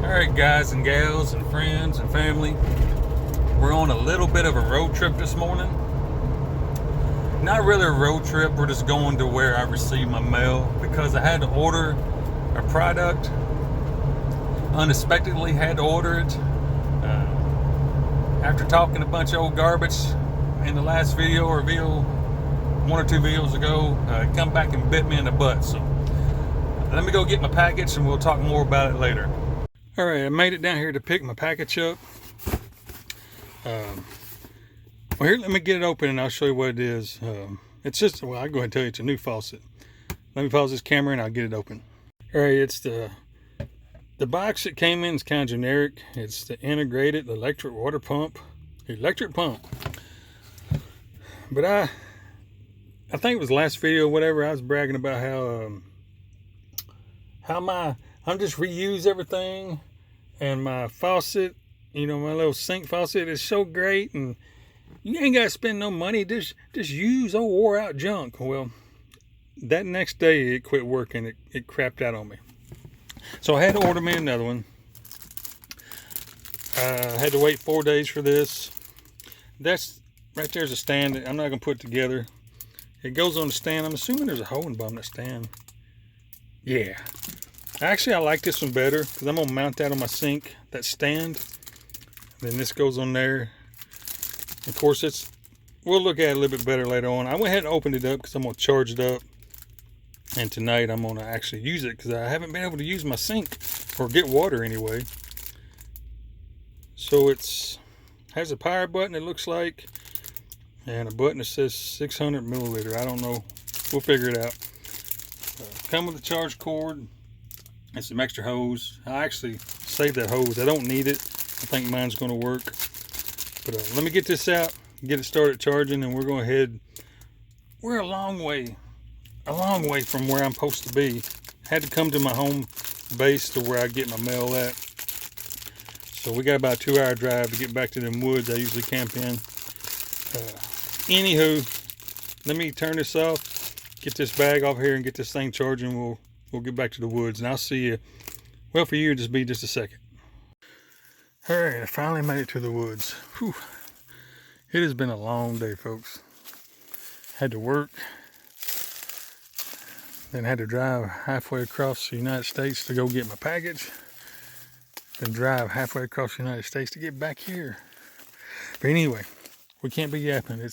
Alright guys and gals and friends and family, we're on a little bit of a road trip this morning. Not really a road trip, we're just going to where I receive my mail because I had to order a product. Unexpectedly had to order it. After talking a bunch of old garbage in the last video or one or two videos ago, it come back and bit me in the butt. So let me go get my package and we'll talk more about it later. Alright, I made it down here to pick my package up. Well, here, let me get it open and I'll show you what it is. It's just, well, I'll go ahead and tell you it's a new faucet. Let me pause this camera and I'll get it open. Alright, it's the box it came in is kind of generic. It's the integrated electric water pump. But I think it was the last video or whatever, I was bragging about how I'm just reuse everything, and my faucet, you know, my little sink faucet is so great, and you ain't got to spend no money, just use old wore out junk. Well, that next day it quit working, it crapped out on me. So I had to order me another one. I had to wait 4 days for this. That's right there's a stand that I'm not gonna put together. It goes on the stand. I'm assuming there's a hole in the bottom of that stand. Yeah. Actually, I like this one better because I'm gonna mount that on my sink, that stand. Then this goes on there. Of course, we'll look at it a little bit better later on. I went ahead and opened it up because I'm gonna charge it up. And tonight I'm gonna actually use it because I haven't been able to use my sink or get water anyway. So has a power button, it looks like, and a button that says 600 milliliter. I don't know. We'll figure it out. Come with a charge cord and some extra hose. I actually saved that hose. I don't need it. I think mine's going to work. But let me get this out, get it started charging, and we're going to head. We're a long way from where I'm supposed to be. Had to come to my home base to where I get my mail at. So we got about a 2-hour drive to get back to them woods I usually camp in. Anywho, let me turn this off, get this bag off here and get this thing charging. We'll get back to the woods and I'll see you. Well, for you, just be just a second. All right, I finally made it to the woods. Whew. It has been a long day, folks. Had to work, then had to drive halfway across the United States to go get my package, then drive halfway across the United States to get back here. But anyway, we can't be yapping.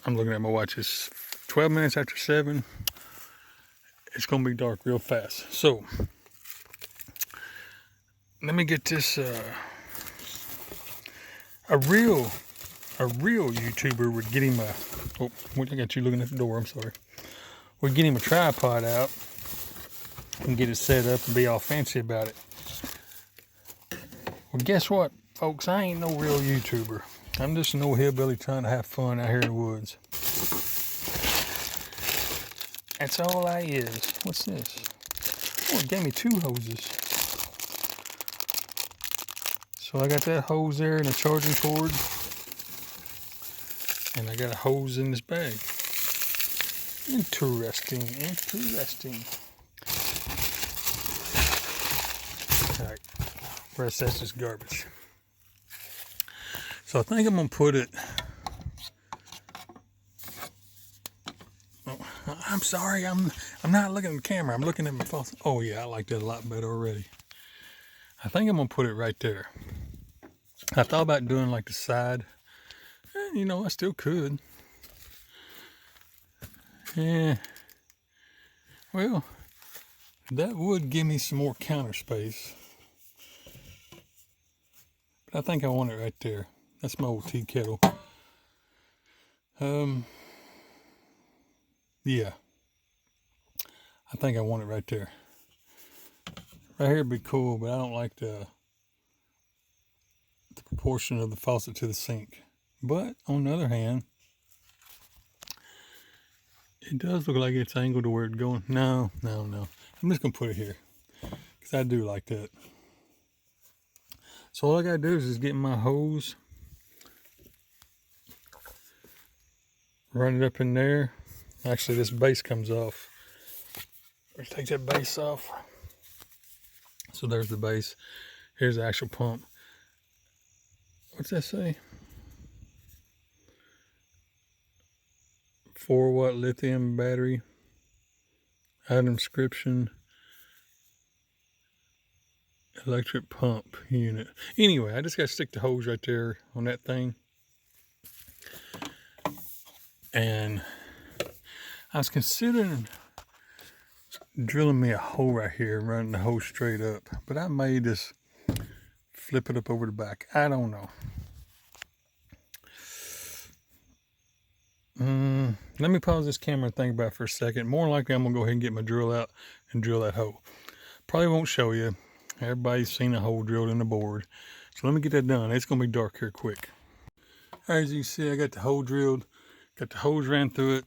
I'm looking at my watch. It's 12 minutes after 7. It's gonna be dark real fast. So let me get this. A real YouTuber would get him a. Oh, I got you looking at the door. I'm sorry. Would get him a tripod out and get it set up and be all fancy about it. Well, guess what, folks? I ain't no real YouTuber. I'm just an old hillbilly trying to have fun out here in the woods. That's all I is. What's this? Oh, it gave me 2 hoses. So I got that hose there and a charging cord. And I got a hose in this bag. Interesting, interesting. Alright, rest that's just garbage. So I think I'm gonna put it. Oh, I'm sorry, I'm not looking at the camera, I'm looking at my phone. Oh yeah, I like that a lot better already. I think I'm gonna put it right there. I thought about doing like the side. And, you know, I still could. Yeah. Well, that would give me some more counter space. But I think I want it right there. That's my old tea kettle. Yeah. I think I want it right there. Right here would be cool, but I don't like the proportion of the faucet to the sink. But on the other hand, it does look like it's angled to where it's going. No. I'm just gonna put it here because I do like that. So all I gotta do is just get my hose, run it up in there. Actually, this base comes off. Let's take that base off. So there's the base. Here's the actual pump. What's that say? 4-watt lithium battery. Item description. Electric pump unit. Anyway, I just got to stick the hose right there on that thing. And I was considering drilling me a hole right here and running the hose straight up. But I may just flip it up over the back. I don't know. Let me pause this camera and think about it for a second. More likely, I'm going to go ahead and get my drill out and drill that hole. Probably won't show you. Everybody's seen a hole drilled in the board. So let me get that done. It's going to be dark here quick. All right, as you can see, I got the hole drilled. Got the hose ran through it.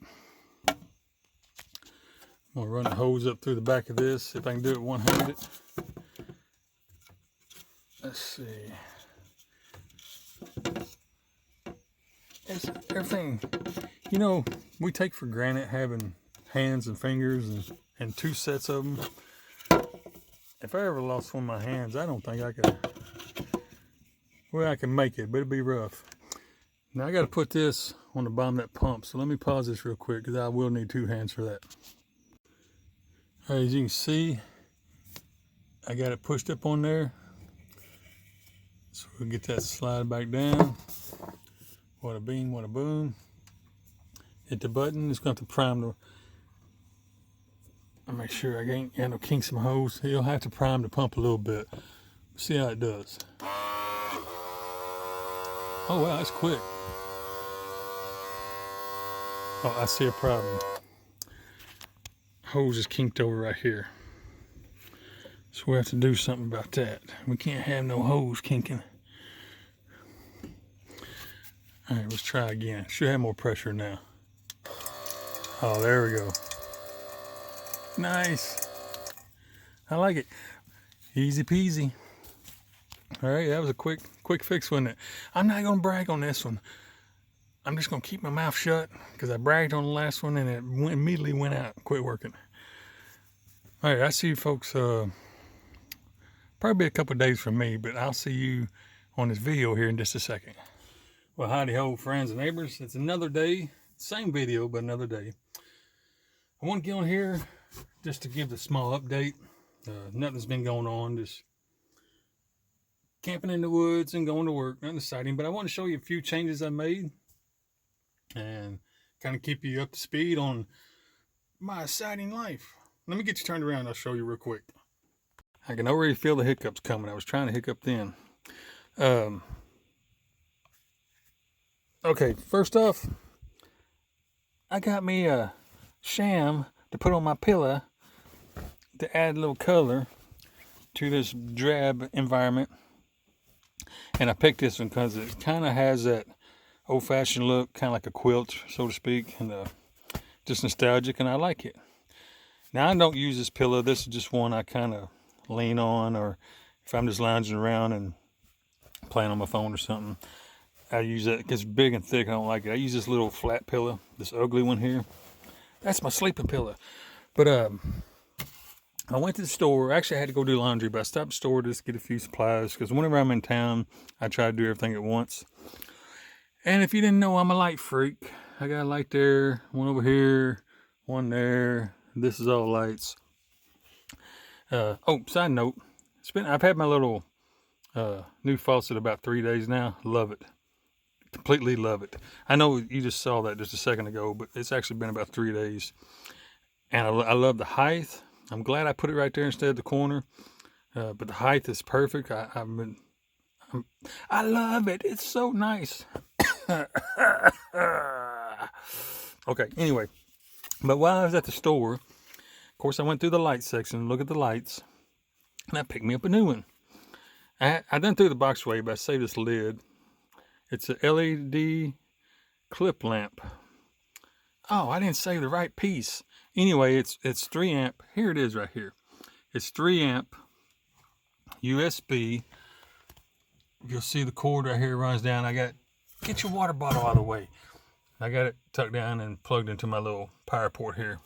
I'm going to run the hose up through the back of this, if I can do it one-handed. Let's see. It's everything, you know, we take for granted having hands and fingers and two sets of them. If I ever lost one of my hands, I don't think I could. Well, I can make it, but it'd be rough. Now I got to put this on the bottom of that pump. So let me pause this real quick because I will need 2 hands for that. All right, as you can see, I got it pushed up on there. So we'll get that slide back down. What a beam, what a boom. Hit the button. It's going to have to prime the. I'll make sure I ain't got no kinks in my hose. You'll have to prime the pump a little bit. See how it does. Oh wow, that's quick. Oh, I see a problem. Hose is kinked over right here. So we have to do something about that. We can't have no hose kinking. All right, let's try again. Should have more pressure now. Oh, there we go. Nice. I like it. Easy peasy. All right, that was a quick fix, wasn't it? I'm not gonna brag on this one. I'm just gonna keep my mouth shut because I bragged on the last one and it immediately went out, quit working. All right, I see you folks. Probably a couple of days from me, but I'll see you on this video here in just a second. Well, howdy ho, friends and neighbors. It's another day, same video, but another day. I want to get on here just to give a small update. Nothing's been going on, just camping in the woods and going to work, nothing exciting. But I want to show you a few changes I made and kind of keep you up to speed on my exciting life. Let me get you turned around. I'll show you real quick. I can already feel the hiccups coming. I was trying to hiccup then. Okay, first off, I got me a sham to put on my pillow to add a little color to this drab environment. And I picked this one because it kind of has that old-fashioned look, kind of like a quilt, so to speak, and just nostalgic, and I like it. Now, I don't use this pillow. This is just one I kind of lean on, or if I'm just lounging around and playing on my phone or something. I use that because it's big and thick. I don't like it. I use this little flat pillow, this ugly one here. That's my sleeping pillow. But I went to the store. Actually, I had to go do laundry, but I stopped at the store just to get a few supplies because whenever I'm in town, I try to do everything at once. And if you didn't know, I'm a light freak. I got a light there, one over here, one there. This is all lights. Oh, side note, I've had my little new faucet about 3 days now. Love it. Completely love it. I know you just saw that just a second ago, but it's actually been about 3 days. And I love the height. I'm glad I put it right there instead of the corner. But the height is perfect. I love it. It's so nice. Okay, anyway. But while I was at the store, of course, I went through the light section, look at the lights, and I picked me up a new one. I done threw the box away, but I saved this lid. It's a LED clip lamp. Oh, I didn't save the right piece. Anyway, it's 3 amp. Here it is right here. It's 3 amp USB. You'll see the cord right here runs down. Get your water bottle out of the way. I got it tucked down and plugged into my little power port here.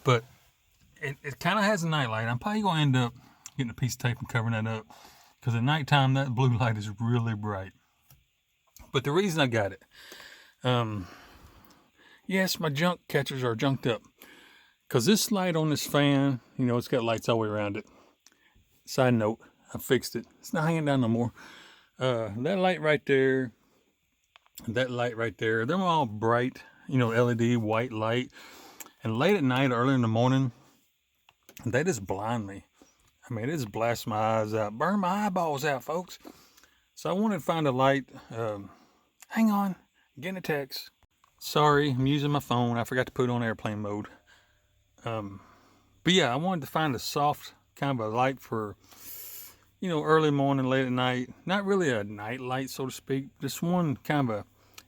But it kind of has a night light. I'm probably going to end up getting a piece of tape and covering that up, because at nighttime that blue light is really bright. But the reason I got it, yes, my junk catchers are junked up, because this light on this fan, it's got lights all the way around it. Side note, I fixed it. It's not hanging down no more. That light right there, that light right there, they're all bright, LED white light. And late at night, early in the morning, they just blind me. I mean, it just blasts my eyes out, burn my eyeballs out, folks. So I wanted to find a light. Hang on, getting a text. Sorry, I'm using my phone. I forgot to put it on airplane mode. But yeah, I wanted to find a soft kind of a light for, early morning, late at night. Not really a night light, so to speak. Just one kind of a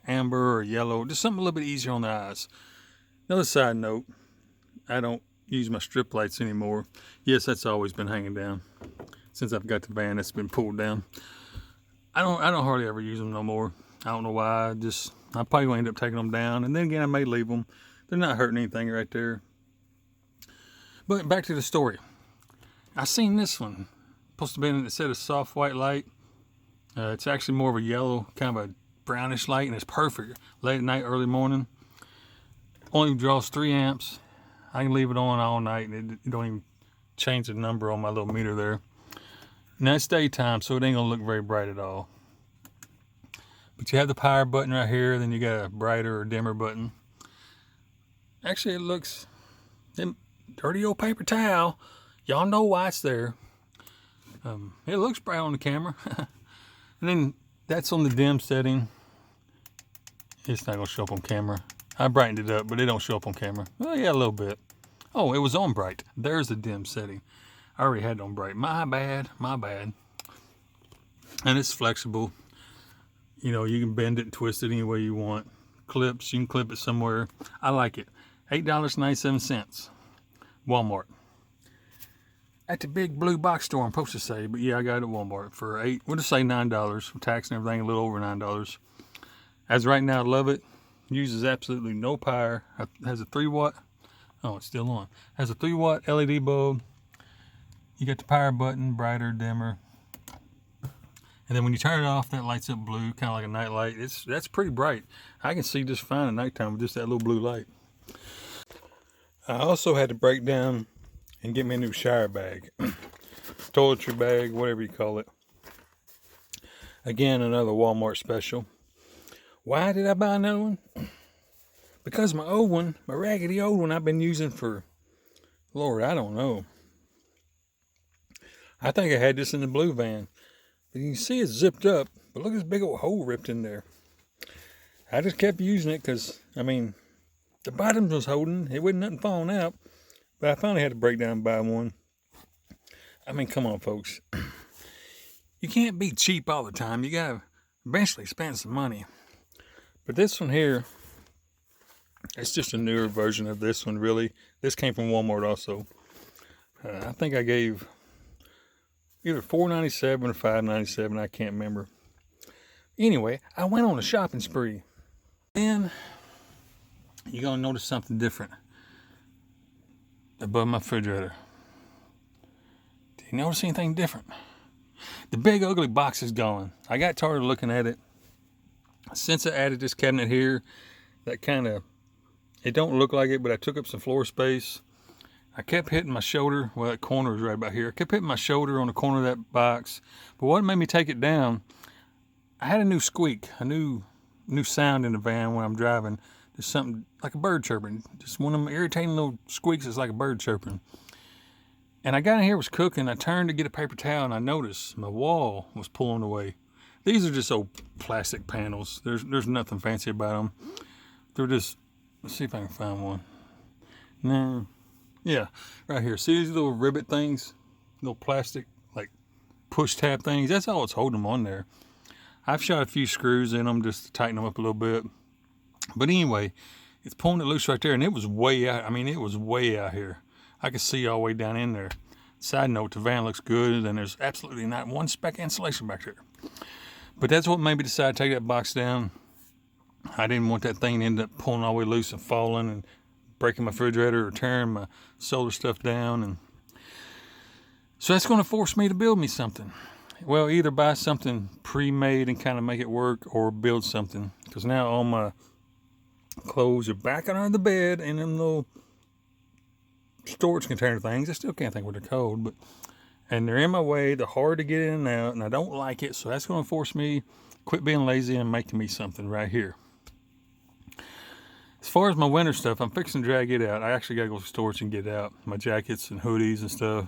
amber or yellow, just something a little bit easier on the eyes. Another side note, I don't use my strip lights anymore. Yes, that's always been hanging down. Since I've got the van, it's been pulled down. I don't hardly ever use them no more. I don't know why. I probably gonna end up taking them down, and then again I may leave them. They're not hurting anything right there. But back to the story. I seen this one. Supposed to be in, it said a soft white light. It's actually more of a yellow, kind of a brownish light, and it's perfect late at night, early morning. Only draws 3 amps. I can leave it on all night, and it don't even change the number on my little meter there. Now it's daytime, so it ain't gonna look very bright at all. But you have the power button right here, then you got a brighter or dimmer button. Actually, it looks, dirty old paper towel. Y'all know why it's there. It looks bright on the camera. And then that's on the dim setting. It's not gonna show up on camera. I brightened it up, but it don't show up on camera. Well, yeah, a little bit. Oh, it was on bright. There's the dim setting. I already had it on bright. My bad. And it's flexible. You can bend it and twist it any way you want. Clips, you can clip it somewhere. I like it. $8.97. Walmart. At the big blue box store, I'm supposed to say, but yeah, I got it at Walmart for we'll just say $9. With tax and everything, a little over $9. As right now, I love it. Uses absolutely no power. Has a 3 watt. Oh, it's still on. Has a 3 watt LED bulb. You got the power button, brighter, dimmer. And then when you turn it off, that lights up blue, kind of like a night light. That's pretty bright. I can see just fine at nighttime with just that little blue light. I also had to break down and get me a new shower bag. Toiletry bag, whatever you call it. Again, another Walmart special. Why did I buy another one? Because my old one, my raggedy old one I've been using for, Lord, I don't know. I think I had this in the blue van. But you can see it's zipped up. But look at this big old hole ripped in there. I just kept using it because, the bottom was holding. It wasn't nothing falling out. But I finally had to break down and buy one. Come on, folks. You can't be cheap all the time. You got to eventually spend some money. But this one here, it's just a newer version of this one, really. This came from Walmart also. I think I gave either $4.97 or $5.97. I can't remember. Anyway, I went on a shopping spree. Then you're gonna notice something different above my refrigerator. Do you notice anything different? The big ugly box is gone. I got tired of looking at it. Since I added this cabinet here, that kind of, it don't look like it, but I took up some floor space. I kept hitting my shoulder. Well, that corner is right about here. I kept hitting my shoulder on the corner of that box. But what made me take it down, I had a new squeak, a new sound in the van when I'm driving. There's something like a bird chirping. Just one of them irritating little squeaks is like a bird chirping. And I got in here, was cooking. I turned to get a paper towel, and I noticed my wall was pulling away. These are just old plastic panels. There's nothing fancy about them. They're just, let's see if I can find one. No. Yeah, right here. See these little rivet things? Little plastic, like, push tab things? That's all it's holding them on there. I've shot a few screws in them just to tighten them up a little bit. But anyway, it's pulling it loose right there, and it was way out. I mean, it was way out here. I could see all the way down in there. Side note, the van looks good, and there's absolutely not one speck of insulation back there. But that's what made me decide to take that box down. I didn't want that thing to end up pulling all the way loose and falling and breaking my refrigerator or tearing my solar stuff down. And so that's going to force me to build me something. Well, either buy something pre-made and kind of make it work, or build something. Because now all my clothes are back under the bed in them little storage container things. I still can't think what they're called, and they're in my way. They're hard to get in and out, and I don't like it. So that's going to force me to quit being lazy and make me something right here. As far as my winter stuff, I'm fixing to drag it out. I actually got to go to storage and get it out. My jackets and hoodies and stuff.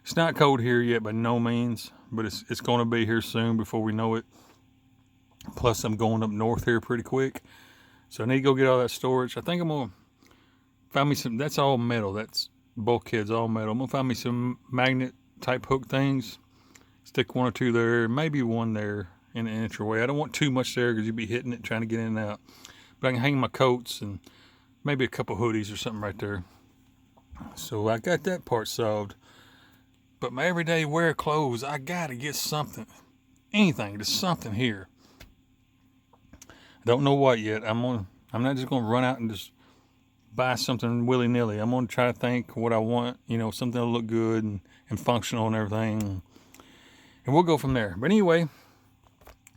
It's not cold here yet by no means, but it's going to be here soon before we know it. Plus, I'm going up north here pretty quick. So I need to go get all that storage. I think I'm going to find me some, that's all metal. That's bulkheads, all metal. I'm going to find me some magnet type hook things. Stick one or two there, maybe one there in an entryway. I don't want too much there because you'd be hitting it trying to get in and out. But I can hang my coats and maybe a couple hoodies or something right there. So I got that part solved. But my everyday wear clothes, I gotta get something. Anything, just something here. I don't know what yet. I'm not just gonna run out and just buy something willy-nilly. I'm gonna try to think what I want, something that'll look good and functional and everything. And we'll go from there. But anyway,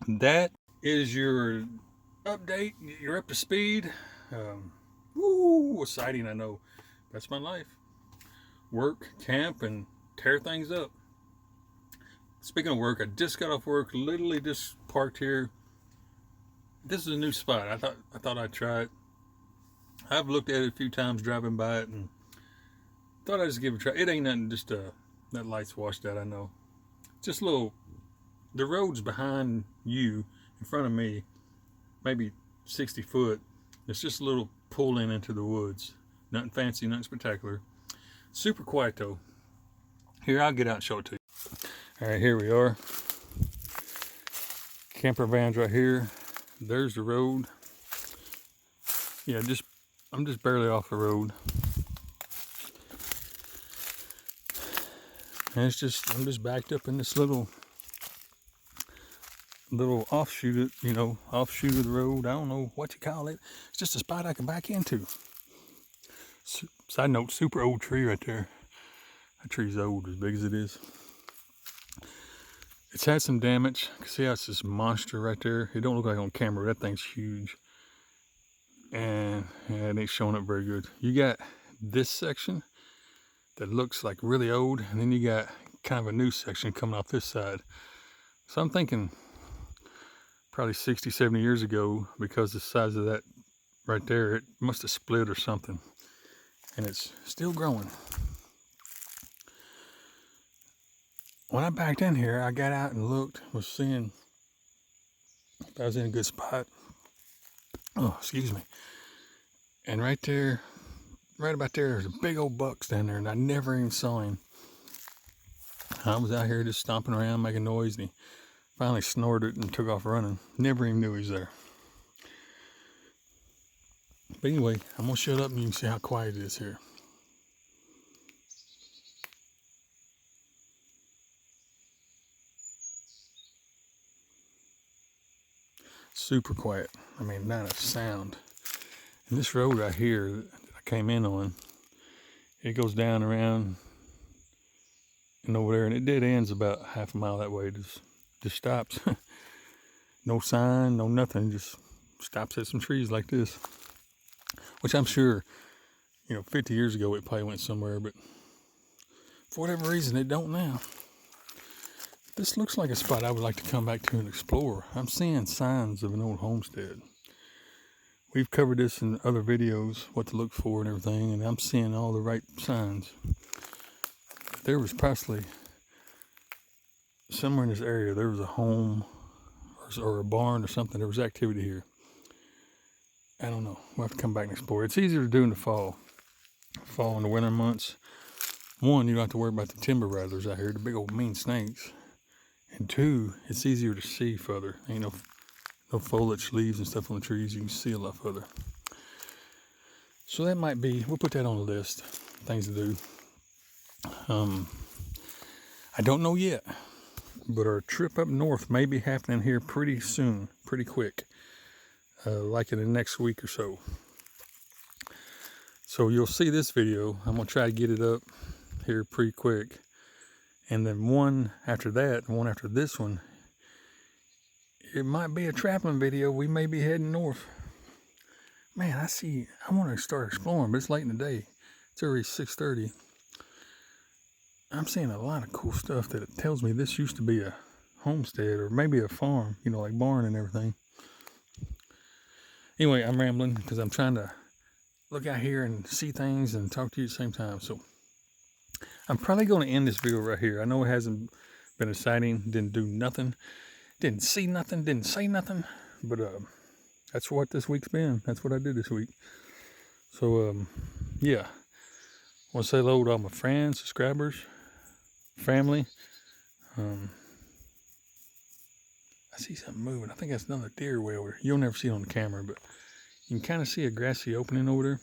that is your update. You're up to speed. Exciting, I know. That's my life. Work, camp, and tear things up. Speaking of work, I just got off work, literally just parked here. This is a new spot. I thought I'd try it. I've looked at it a few times driving by it and thought I'd just give it a try. It ain't nothing, just that light's washed out, I know. Just a little, the road's behind you, in front of me, maybe 60 foot. It's just a little pull in into the woods. Nothing fancy, nothing spectacular. Super quiet though. Here, I'll get out and show it to you. All right, here we are. Camper van's right here. There's the road. Yeah, I'm just barely off the road. And I'm just backed up in this little offshoot, offshoot of the road. I don't know what you call it. It's just a spot I can back into. Side note, super old tree right there. That tree's old, as big as it is. It's had some damage. You can see how it's this monster right there. It don't look like on camera. That thing's huge. And yeah, it ain't showing up very good. You got this section that looks like really old, and then you got kind of a new section coming off this side. So I'm thinking probably 60, 70 years ago, because the size of that right there, it must have split or something. And it's still growing. When I backed in here, I got out and looked, was seeing if I was in a good spot. Oh, excuse me. And right there, right about there, there's a big old buck standing there, and I never even saw him. I was out here just stomping around, making noise, and he finally snorted and took off running. Never even knew he was there. But anyway, I'm going to shut up and you can see how quiet it is here. Super quiet. I mean, not a sound. And this road right here that I came in on, it goes down around and over there, and it dead ends about half a mile that way. It just stops. No sign, no nothing. Just stops at some trees like this. Which I'm sure, 50 years ago it probably went somewhere, but for whatever reason it don't now. This looks like a spot I would like to come back to and explore. I'm seeing signs of an old homestead. We've covered this in other videos, what to look for and everything, and I'm seeing all the right signs. There was possibly somewhere in this area, there was a home or a barn or something. There was activity here. I don't know. We'll have to come back and explore. It's easier to do in the fall. Fall in the winter months. One, you don't have to worry about the timber rattlers out here, the big old mean snakes. And two, it's easier to see further. Ain't no foliage, leaves and stuff on the trees. You can see a lot further. So that might be, we'll put that on the list. Things to do. I don't know yet, but our trip up north may be happening here pretty soon, pretty quick. Like in the next week or so. So you'll see this video. I'm going to try to get it up here pretty quick. And then one after that, one after this one, it might be a traveling video. We may be heading north. Man, I want to start exploring, but it's late in the day. It's already 6:30. I'm seeing a lot of cool stuff that it tells me this used to be a homestead or maybe a farm, like barn and everything. Anyway, I'm rambling because I'm trying to look out here and see things and talk to you at the same time. So I'm probably going to end this video right here. I know it hasn't been exciting. Didn't do nothing. Didn't see nothing. Didn't say nothing. But that's what this week's been. That's what I did this week. So, yeah. I want to say hello to all my friends, subscribers, family. I see something moving. I think that's another deer way over there. You'll never see it on the camera, but you can kind of see a grassy opening over there.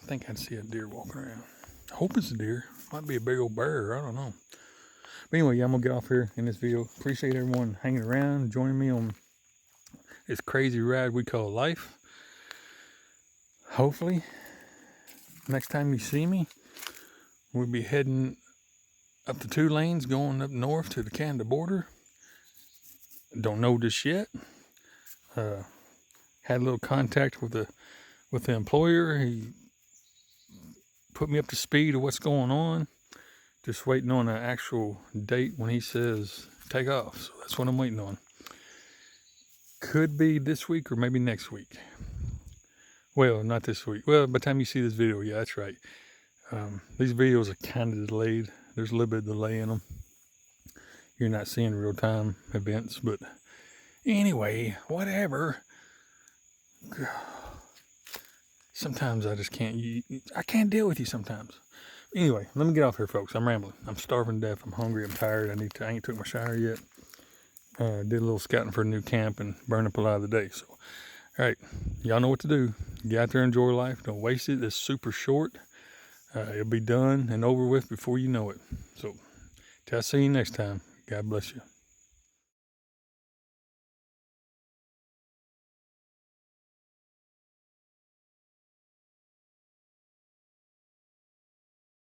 I think I'd see a deer walking around. I hope it's a deer. Might be a big old bear. I don't know. But anyway, yeah, I'm going to get off here in this video. Appreciate everyone hanging around, joining me on this crazy ride we call life. Hopefully, next time you see me, we'll be heading up the 2 lanes, going up north to the Canada border. Don't know this yet. Had a little contact with the employer. He put me up to speed of what's going on. Just waiting on an actual date when he says take off. So that's what I'm waiting on. Could be this week or maybe next week. Well, not this week. Well, by the time you see this video, yeah, that's right. These videos are kind of delayed. There's a little bit of delay in them. You're not seeing real-time events, but anyway, whatever. Sometimes I just can't. I can't deal with you sometimes. Anyway, let me get off here, folks. I'm rambling. I'm starving to death. I'm hungry. I'm tired. I ain't took my shower yet. Did a little scouting for a new camp and burned up a lot of the day. So, all right, y'all know what to do. Get out there, enjoy life. Don't waste it. It's super short. It'll be done and over with before you know it. So, till I see you next time. God bless you.